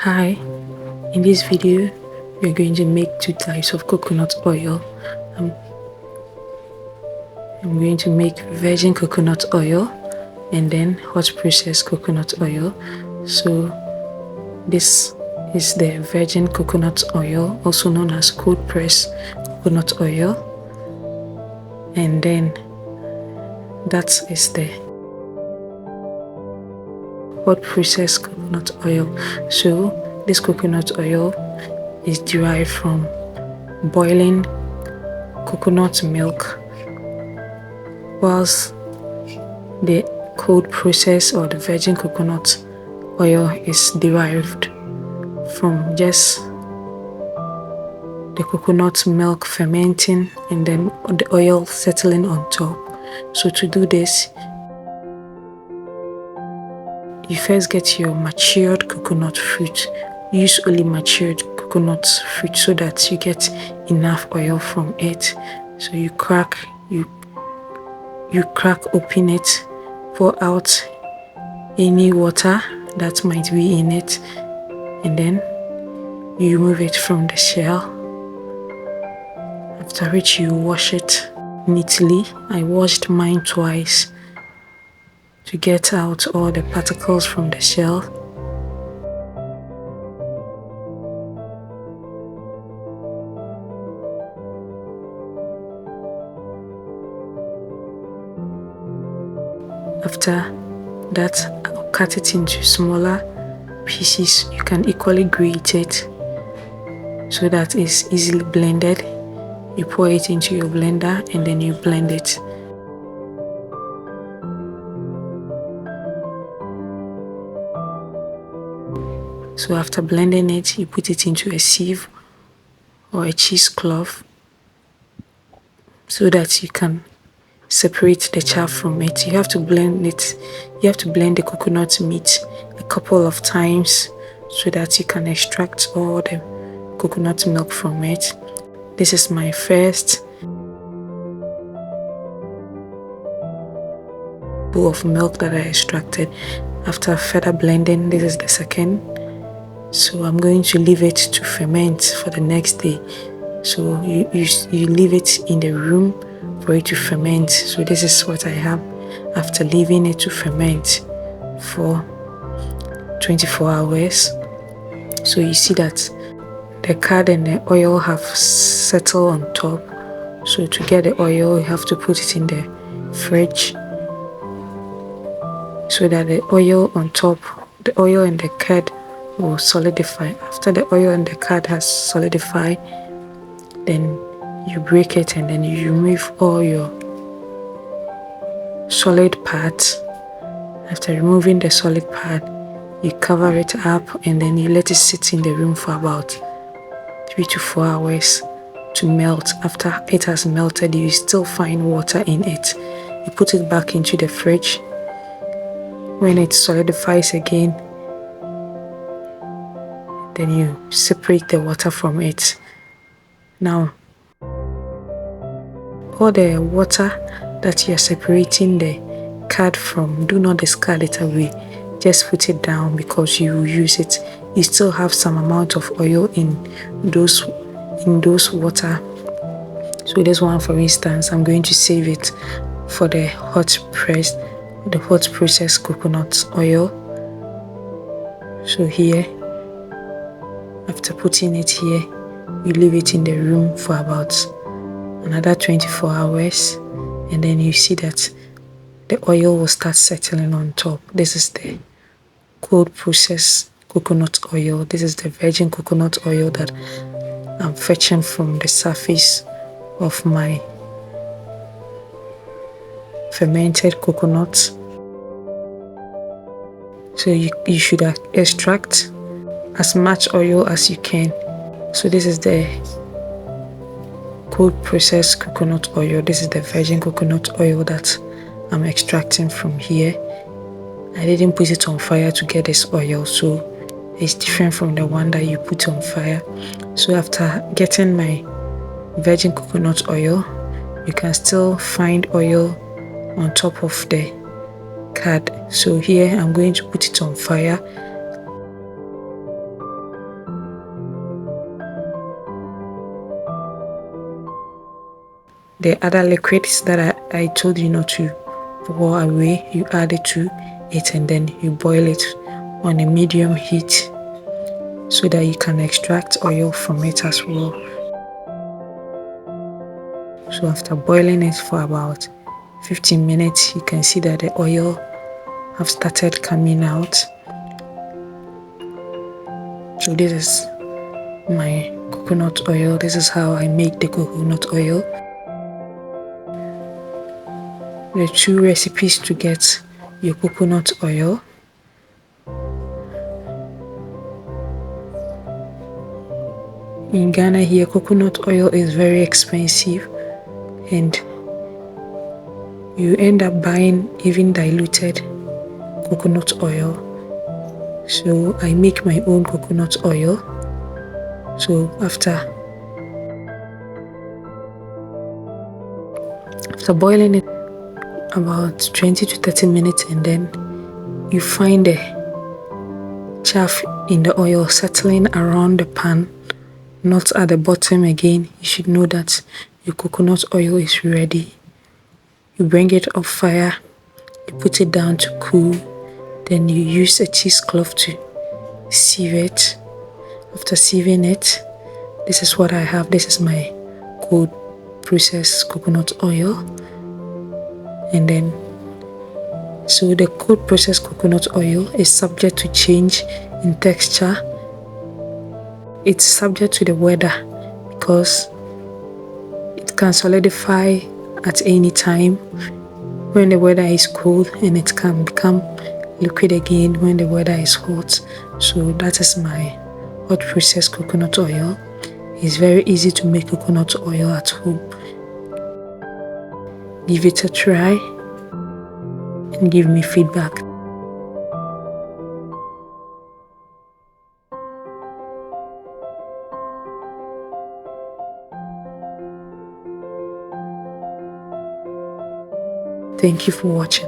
Hi, in this video we're going to make two types of coconut oil. I'm going to make virgin coconut oil and then hot processed coconut oil. So this is the virgin coconut oil, also known as cold pressed coconut oil, and then that is the hot processed coconut oil. So this coconut oil is derived from boiling coconut milk, whilst the cold process or the virgin coconut oil is derived from just the coconut milk fermenting and then the oil settling on top. So to do this, you first get your matured coconut fruit. Use only matured coconut fruit so that you get enough oil from it. So you crack open it, pour out any water that might be in it, and then you remove it from the shell, after which you wash it neatly. I washed mine twice to get out all the particles from the shell. After that, I'll cut it into smaller pieces. You can equally grate it so that it's easily blended. You pour it into your blender and then you blend it. So after blending it, you put it into a sieve or a cheesecloth so that you can separate the chaff from it. You have to blend it. You have to blend the coconut meat a couple of times so that you can extract all the coconut milk from it. This is my first bowl of milk that I extracted. After further blending, this is the second. So I'm going to leave it to ferment for the next day. So you leave it in the room for it to ferment. So this is what I have after leaving it to ferment for 24 hours. So you see that the curd and the oil have settled on top. So to get the oil, you have to put it in the fridge so that the oil on top, the oil and the curd will solidify. After the oil and the curd has solidified, then you break it and then you remove all your solid parts. After removing the solid part, you cover it up and then you let it sit in the room for about 3 to 4 hours to melt. After it has melted, you still find water in it. You put it back into the fridge. When it solidifies again, then you separate the water from it. Now, all the water that you're separating the curd from, do not discard it away. Just put it down because you will use it. You still have some amount of oil in those water. So this one, for instance, I'm going to save it for the hot processed coconut oil. So here, after putting it here, you leave it in the room for about another 24 hours, and then you see that the oil will start settling on top. This is the cold processed coconut oil. This is the virgin coconut oil that I'm fetching from the surface of my fermented coconut. So you should extract as much oil as you can. So this is the cold processed coconut oil. This is the virgin coconut oil that I'm extracting from here. I didn't put it on fire to get this oil, so it's different from the one that you put on fire. So after getting my virgin coconut oil, you can still find oil on top of the curd. So here I'm going to put it on fire the other liquids that I told you not to pour away, you add it to it and then you boil it on a medium heat so that you can extract oil from it as well. So after boiling it for about 15 minutes, you can see that the oil have started coming out. So this is my coconut oil. This is how I make the coconut oil. The 2 recipes to get your coconut oil. In Ghana here, coconut oil is very expensive and you end up buying even diluted coconut oil. So I make my own coconut oil. So after boiling it about 20 to 30 minutes and then you find the chaff in the oil settling around the pan, not at the bottom again, you should know that your coconut oil is ready. You bring it off fire, you put it down to cool, then you use a cheesecloth to sieve it. After sieving it, this is what I have. This is my cold processed coconut oil. And then, so the cold processed coconut oil is subject to change in texture. It's subject to the weather because it can solidify at any time when the weather is cold, and it can become liquid again when the weather is hot. So that is my hot processed coconut oil. It's very easy to make coconut oil at home. Give it a try and give me feedback. Thank you for watching.